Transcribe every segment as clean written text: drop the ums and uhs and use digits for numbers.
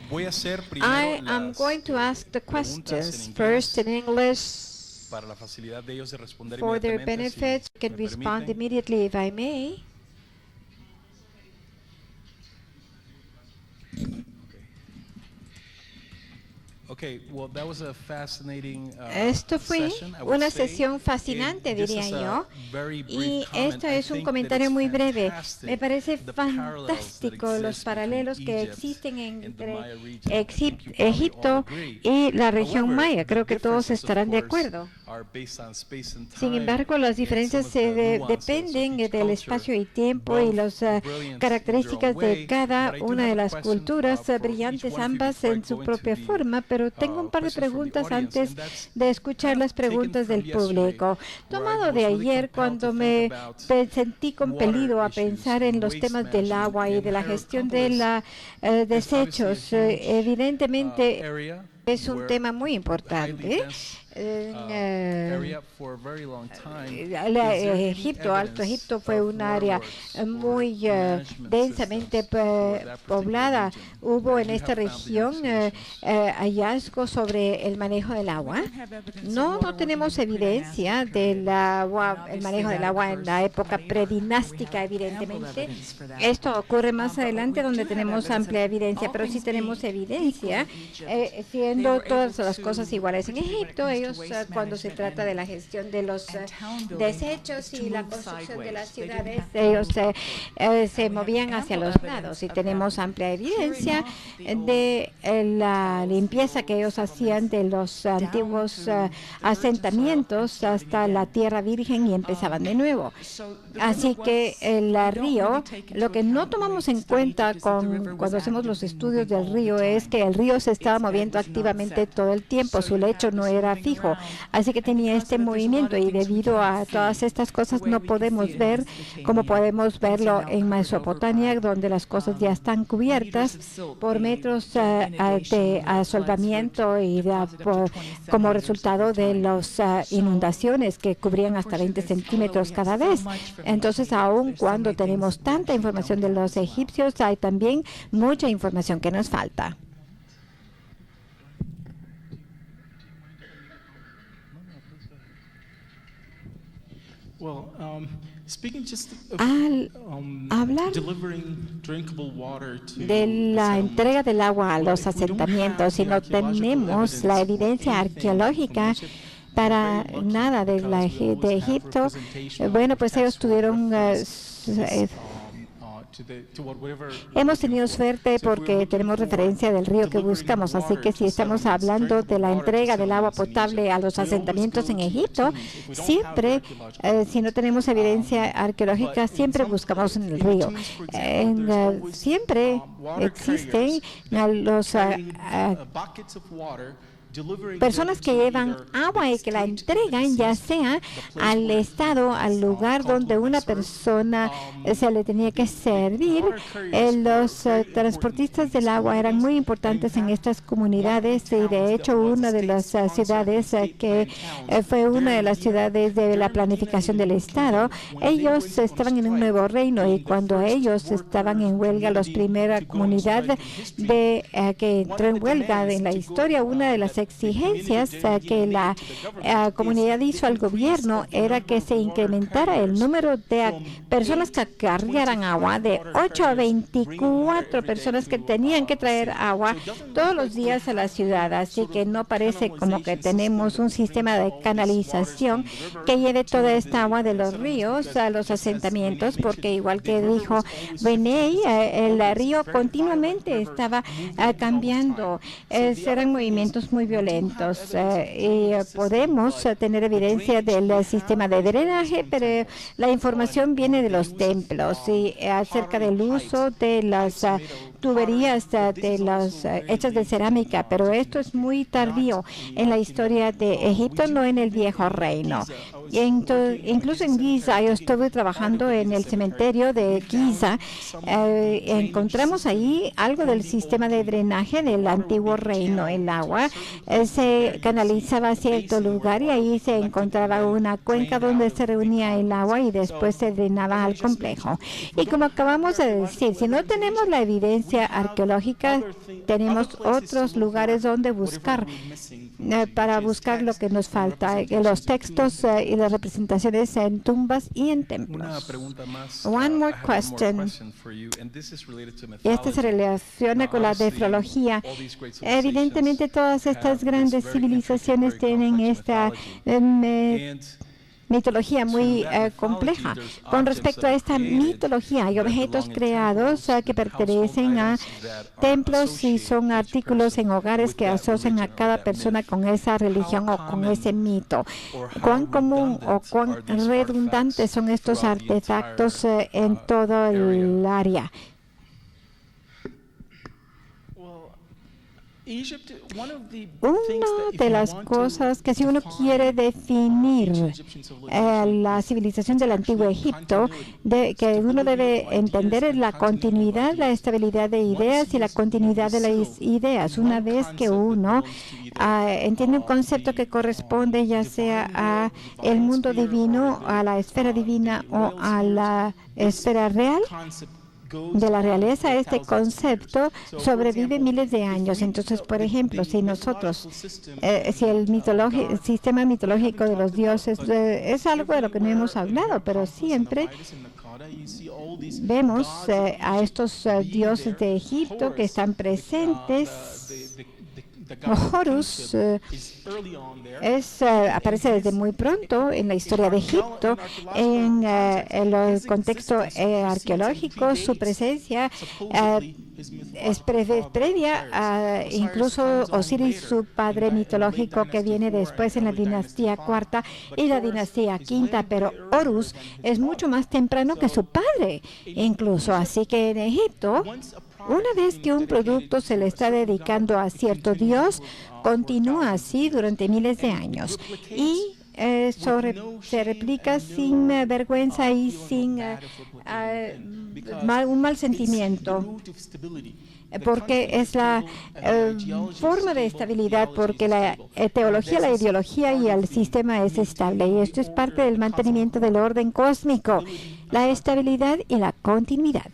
Voy a hacer I primero am las going to ask the preguntas en questions first in inglés English para la facilidad de ellos de responder for their inmediatamente, si benefits. I can me respond permiten. immediately if I may. Okay, well, that was a fascinating Esto fue session, I would una say. sesión fascinante, Just diría as a yo. very brief Y comment, esto I es un think that comentario it's muy breve. fantastic Me parece the parallels that fantástico los exist between paralelos que Egypt existen and the entre Maya region. I think you probably all Egipto agree. y la región However, maya. the Creo que todos differences, of estarán de course, acuerdo. are based on space and Sin time embargo, las and some diferencias of the nuances of dependen each del culture, espacio y tiempo y both las brilliant in their características own de way. cada But I do una have de a las question, culturas for each brillantes, one of you ambas before I en su go into propia the forma, pero tengo un par de questions from the preguntas audience, antes and that's de escuchar kind las of taken preguntas from del yesterday, público. where I Tomado de was really ayer, compelled cuando to think me about sentí water compelido a issues pensar en and los waste temas del management, agua y and de la gestión de Hierakonpolis la is obviously a desechos. huge Evidentemente area es un where tema muy highly importante. dense area for a very long time. Is there any Egipto, Alto evidence Egipto fue of un área waterworks or muy management densamente systems for that particular poblada. region? Hubo Or en you esta have found the región excavations? hallazgos sobre el manejo del agua. No tenemos evidencia del agua, el manejo del agua en la época predinástica, evidentemente. Esto ocurre más adelante donde tenemos amplia evidencia, pero sí tenemos evidencia, siendo todas las cosas iguales en Egipto. Ellos, cuando se trata de la gestión de los desechos y la construcción de las ciudades, ellos se movían hacia los lados, y tenemos amplia evidencia de la limpieza que ellos hacían de los antiguos asentamientos hasta la tierra virgen y empezaban de nuevo. Así que el río, lo que no tomamos en cuenta cuando hacemos los estudios del río es que el río se estaba moviendo activamente todo el tiempo, su lecho no era fijo, así que tenía este movimiento, y debido a todas estas cosas no podemos ver como podemos verlo en Mesopotamia, donde las cosas ya están cubiertas por metros de asolvamiento y como resultado de las inundaciones que cubrían hasta 20 centímetros cada vez. Entonces, aun cuando tenemos tanta información de los egipcios, hay también mucha información que nos falta. Al hablar de la entrega del agua a los asentamientos, y no tenemos la evidencia arqueológica para nada de Egipto, bueno, pues ellos tuvieron hemos tenido suerte porque tenemos referencia del río que buscamos, así que si estamos hablando de la entrega del agua potable a los asentamientos en Egipto, siempre, si no tenemos evidencia arqueológica, siempre buscamos en el río. Siempre existen los personas que llevan agua y que la entregan, ya sea al estado, al lugar donde una persona se le tenía que servir. Los transportistas del agua eran muy importantes en estas comunidades, y de hecho una de las ciudades que fue una de las ciudades de la planificación del estado, ellos estaban en un nuevo reino, y cuando ellos estaban en huelga, la primera comunidad que entró en huelga en la historia, una de las exigencias que la comunidad hizo al gobierno era que se incrementara el número de personas que cargaran agua de 8 a 24 personas que tenían que traer agua todos los días a la ciudad. Así que no parece como que tenemos un sistema de canalización que lleve toda esta agua de los ríos a los asentamientos, porque igual que dijo Beney, el río continuamente estaba cambiando. Eran movimientos muy violentos, y podemos tener evidencia del sistema de drenaje, pero la información viene de los templos y acerca del uso de las tuberías hechas de cerámica, pero esto es muy tardío en la historia de Egipto, no en el viejo reino. Incluso en Giza, yo estuve trabajando en el cementerio de Giza, encontramos ahí algo del sistema de drenaje del antiguo reino. El agua se canalizaba a cierto lugar, y ahí se encontraba una cuenca donde se reunía el agua y después se drenaba al complejo. Y como acabamos de decir, si no tenemos la evidencia ciencia arqueológica tenemos otros lugares donde buscar para buscar lo que nos falta, los textos y las representaciones en tumbas y en templos. Una pregunta más. One more I have one more question. for you, and this is related to Y esta se mythology. relaciona con la nefrología. Evidentemente todas estas grandes civilizaciones tienen esta mitología muy compleja. Con respecto a esta mitología, hay objetos creados que pertenecen a templos y son artículos en hogares que asocian a cada persona con esa religión o con ese mito. ¿Cuán común o cuán redundantes son estos artefactos en todo el área? Una de las cosas que si uno quiere definir la civilización del antiguo Egipto, que uno debe entender es la continuidad, la estabilidad de ideas y la continuidad de las ideas. Una vez que uno entiende un concepto que corresponde ya sea a el mundo divino, a la esfera divina o a la esfera real, de la realeza, este concepto sobrevive miles de años. Entonces, por ejemplo, si nosotros, si el sistema mitológico de los dioses es algo de lo que no hemos hablado, pero siempre vemos a estos dioses de Egipto que están presentes. Horus aparece desde muy pronto en la historia de Egipto, en el contexto arqueológico. Su presencia es previa a incluso Osiris, su padre mitológico, que viene después en la dinastía cuarta y la dinastía quinta, pero Horus es mucho más temprano que su padre, incluso. Así que en Egipto, una vez que un producto se le está dedicando a cierto dios, continúa así durante miles de años y se replica sin vergüenza y sin un mal sentimiento, porque es la forma de estabilidad, porque la teología, la ideología y el sistema es estable, y esto es parte del mantenimiento del orden cósmico, la estabilidad y la continuidad.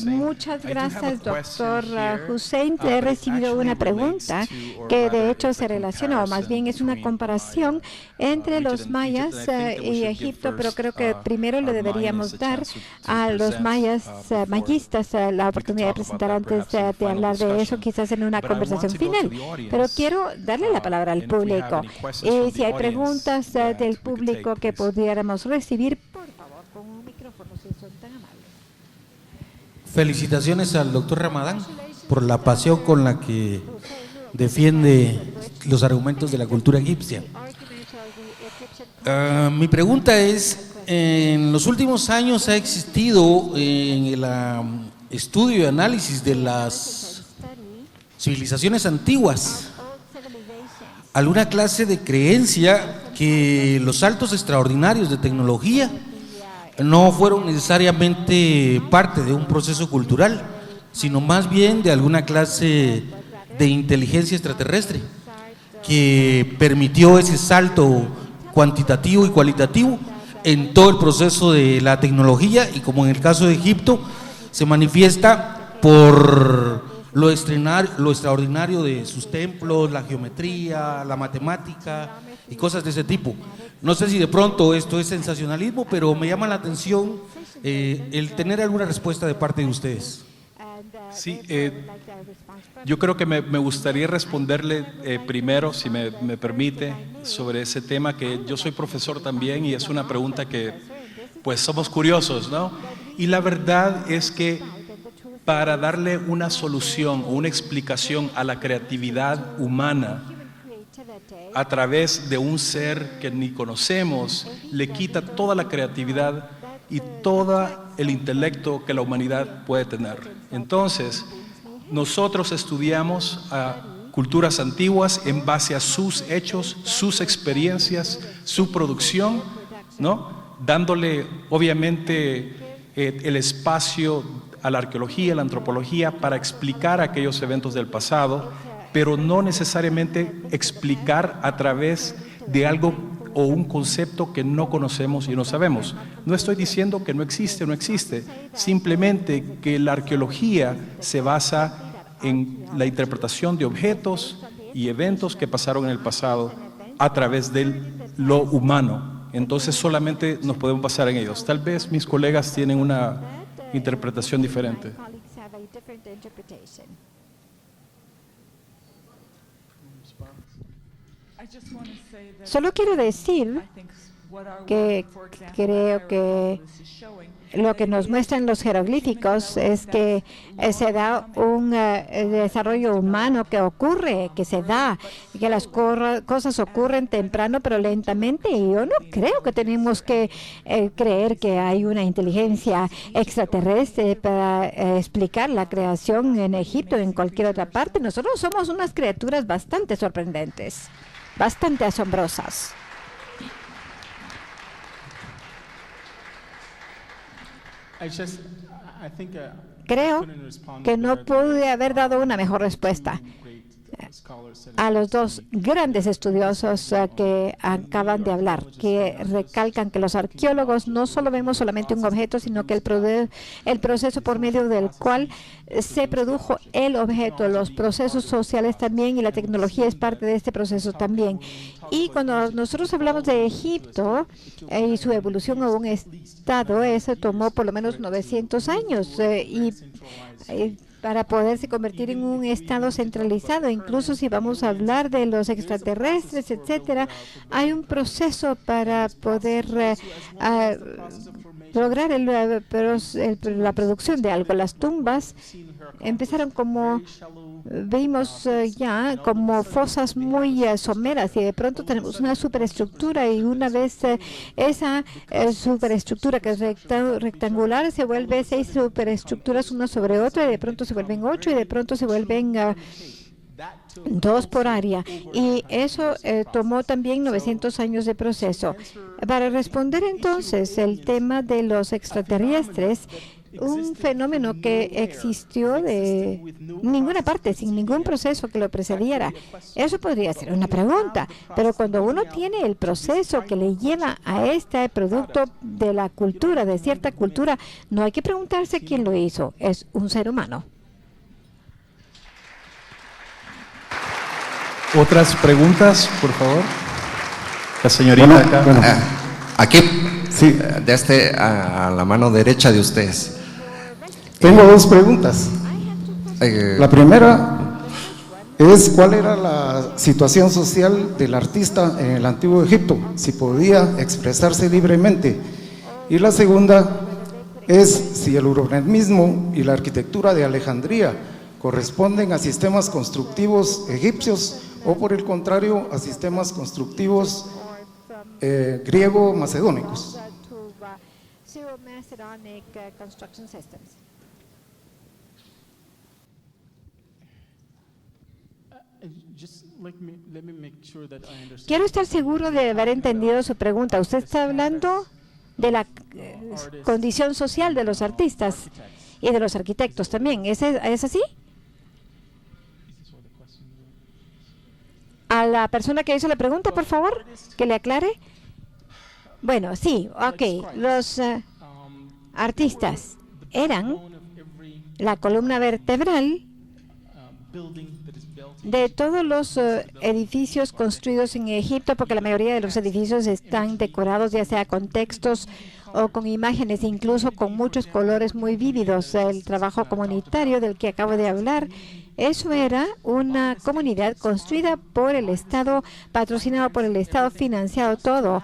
Muchas gracias, Dr. Hussein. He recibido una pregunta que de hecho se relaciona, o más bien es una comparación entre los mayas y Egipto, pero creo que primero le deberíamos dar a los mayistas la oportunidad de presentar antes de hablar de eso, quizás en una conversación final. Pero quiero darle la palabra al público. Y si hay preguntas del público que pudiéramos recibir, por favor, con un micrófono, si son tan amables. Felicitaciones al doctor Ramadán por la pasión con la que defiende los argumentos de la cultura egipcia. Mi pregunta es, en los últimos años ha existido en el estudio y análisis de las civilizaciones antiguas alguna clase de creencia que los saltos extraordinarios de tecnología no fueron necesariamente parte de un proceso cultural, sino más bien de alguna clase de inteligencia extraterrestre que permitió ese salto cuantitativo y cualitativo en todo el proceso de la tecnología, y como en el caso de Egipto se manifiesta por lo extraordinario de sus templos, la geometría, la matemática y cosas de ese tipo. No sé si de pronto esto es sensacionalismo, pero me llama la atención el tener alguna respuesta de parte de ustedes. Sí, yo creo que me gustaría responderle primero, si me permite, sobre ese tema, que yo soy profesor también y es una pregunta que pues somos curiosos, ¿no? Y la verdad es que para darle una solución o una explicación a la creatividad humana a través de un ser que ni conocemos, le quita toda la creatividad y todo el intelecto que la humanidad puede tener. Entonces, nosotros estudiamos a culturas antiguas en base a sus hechos, sus experiencias, su producción, ¿no? Dándole, obviamente, el espacio a la arqueología, a la antropología, para explicar aquellos eventos del pasado, pero no necesariamente explicar a través de algo o un concepto que no conocemos y no sabemos. No estoy diciendo que no existe o no existe, simplemente que la arqueología se basa en la interpretación de objetos y eventos que pasaron en el pasado a través de lo humano. Entonces solamente nos podemos basar en ellos. Tal vez mis colegas tienen una interpretación diferente. Solo quiero decir que creo que lo que nos muestran los jeroglíficos es que se da un desarrollo humano que ocurre, que se da, que las cosas ocurren temprano pero lentamente. Y yo no creo que tenemos que creer que hay una inteligencia extraterrestre para explicar la creación en Egipto o en cualquier otra parte. Nosotros somos unas criaturas bastante sorprendentes, bastante asombrosas. Creo que no pude haber dado una mejor respuesta a los dos grandes estudiosos que acaban de hablar, que recalcan que los arqueólogos no solo vemos solamente un objeto, sino que el proceso por medio del cual se produjo el objeto, los procesos sociales también, y la tecnología es parte de este proceso también. Y cuando nosotros hablamos de Egipto y su evolución a un estado, eso tomó por lo menos 900 años para poderse convertir en un estado centralizado. Incluso si vamos a hablar de los extraterrestres, etcétera, hay un proceso para poder lograr la producción de algo. Las tumbas empezaron como vimos ya como fosas muy someras, y de pronto tenemos una superestructura, y una vez esa superestructura que es rectangular se vuelve 6 superestructuras una sobre otra, y de pronto se vuelven 8, y de pronto se vuelven 2 por área, y eso tomó también 900 años de proceso. Para responder entonces el tema de los extraterrestres, un fenómeno que existió de ninguna parte, sin ningún proceso que lo precediera. Eso podría ser una pregunta, pero cuando uno tiene el proceso que le lleva a este producto de la cultura, de cierta cultura, no hay que preguntarse quién lo hizo, es un ser humano. ¿Otras preguntas, por favor? La señorita acá. Bueno, aquí, sí, a la mano derecha de ustedes. Tengo 2 preguntas. La primera es ¿cuál era la situación social del artista en el Antiguo Egipto? Si podía expresarse libremente. Y la segunda es si el urbanismo y la arquitectura de Alejandría corresponden a sistemas constructivos egipcios o por el contrario a sistemas constructivos griego-macedónicos. Quiero estar seguro de haber entendido su pregunta. Usted está hablando de la condición social de los artistas y de los arquitectos también. ¿Es así? A la persona que hizo la pregunta, por favor, que le aclare. Bueno, sí, ok. Los artistas eran la columna vertebral de todos los edificios construidos en Egipto, porque la mayoría de los edificios están decorados ya sea con textos o con imágenes, incluso con muchos colores muy vívidos. El trabajo comunitario del que acabo de hablar, eso era una comunidad construida por el Estado, patrocinado por el Estado, financiado todo,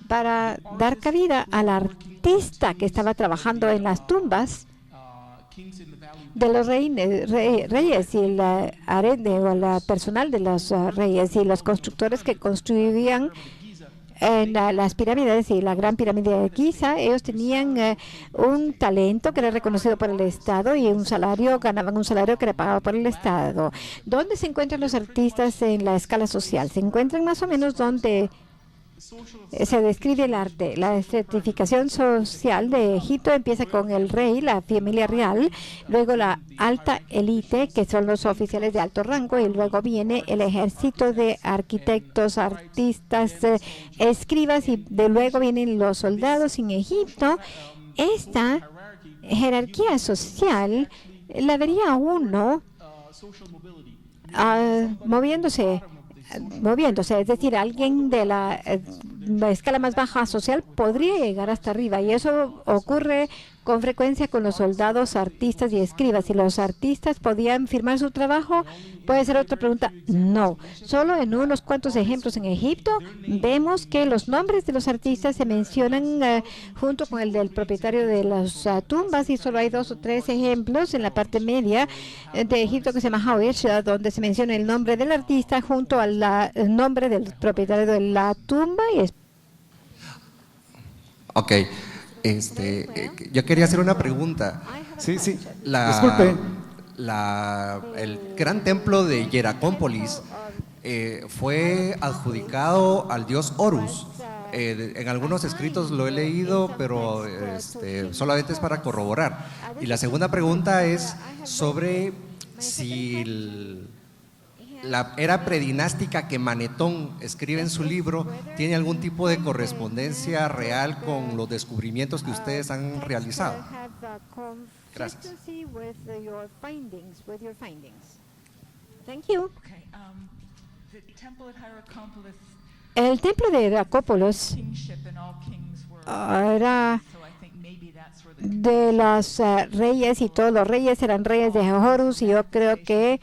para dar cabida al artista que estaba trabajando en las tumbas de los reyes y el arende o el personal de los reyes y los constructores que construían en las pirámides y la gran pirámide de Giza. Ellos tenían un talento que era reconocido por el Estado y un salario, ganaban un salario que era pagado por el Estado. ¿Dónde se encuentran los artistas en la escala social? Se encuentran más o menos donde se describe el arte. La estratificación social de Egipto empieza con el rey, la familia real, luego la alta élite, que son los oficiales de alto rango, y luego viene el ejército de arquitectos, artistas, escribas, y de luego vienen los soldados. En Egipto, esta jerarquía social la vería uno moviéndose, es decir, alguien de la escala más baja social podría llegar hasta arriba, y eso ocurre con frecuencia con los soldados, artistas y escribas. Si los artistas podían firmar su trabajo, puede ser otra pregunta. No, solo en unos cuantos ejemplos en Egipto vemos que los nombres de los artistas se mencionan junto con el del propietario de las tumbas, y solo hay 2 o 3 ejemplos en la parte media de Egipto que se llama Hawish, donde se menciona el nombre del artista junto al nombre del propietario de la tumba. Ok. Yo quería hacer una pregunta. Sí. Disculpe. El gran templo de Hieracómpolis fue adjudicado al dios Horus. En algunos escritos lo he leído, pero solamente es para corroborar. Y la segunda pregunta es sobre si la era predinástica que Manetón escribe en su libro tiene algún tipo de correspondencia real con los descubrimientos que ustedes han realizado. Gracias. El templo de Hieracópolis era de los reyes, y todos los reyes eran reyes de Horus, y yo creo que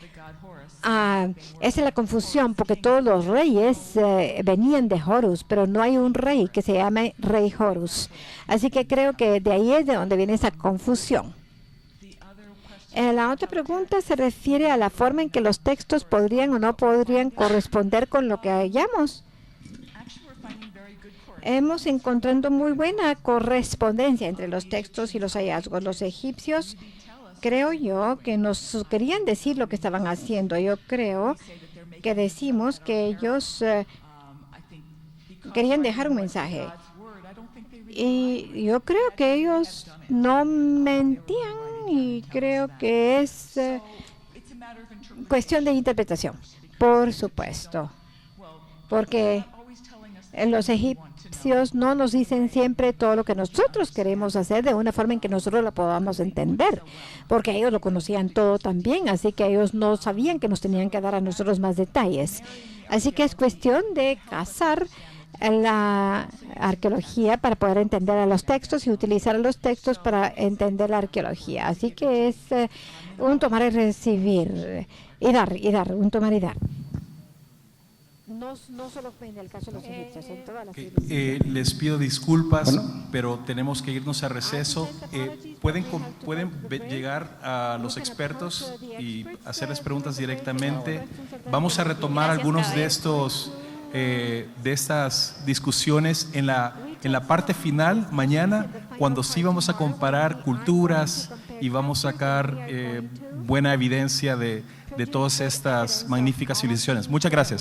esa es la confusión, porque todos los reyes venían de Horus, pero no hay un rey que se llame Rey Horus. Así que creo que de ahí es de donde viene esa confusión. La otra pregunta se refiere a la forma en que los textos podrían o no podrían corresponder con lo que hallamos. Hemos encontrado muy buena correspondencia entre los textos y los hallazgos. Los egipcios, creo yo, que nos querían decir lo que estaban haciendo. Yo creo que decimos que ellos querían dejar un mensaje. Y yo creo que ellos no mentían, y creo que es cuestión de interpretación, por supuesto. Porque los egipcios no nos dicen siempre todo lo que nosotros queremos hacer de una forma en que nosotros lo podamos entender, porque ellos lo conocían todo también, así que ellos no sabían que nos tenían que dar a nosotros más detalles. Así que es cuestión de cazar la arqueología para poder entender a los textos y utilizar los textos para entender la arqueología. Así que es un tomar y recibir, y dar, un tomar y dar. No solo fue en el caso de los egipcios, en todas las les pido disculpas, pero tenemos que irnos a receso. ¿Pueden llegar a los expertos y hacerles preguntas directamente? Vamos a retomar algunos de estas discusiones en la parte final mañana, cuando sí vamos a comparar culturas y vamos a sacar buena evidencia de todas estas magníficas civilizaciones. Muchas gracias.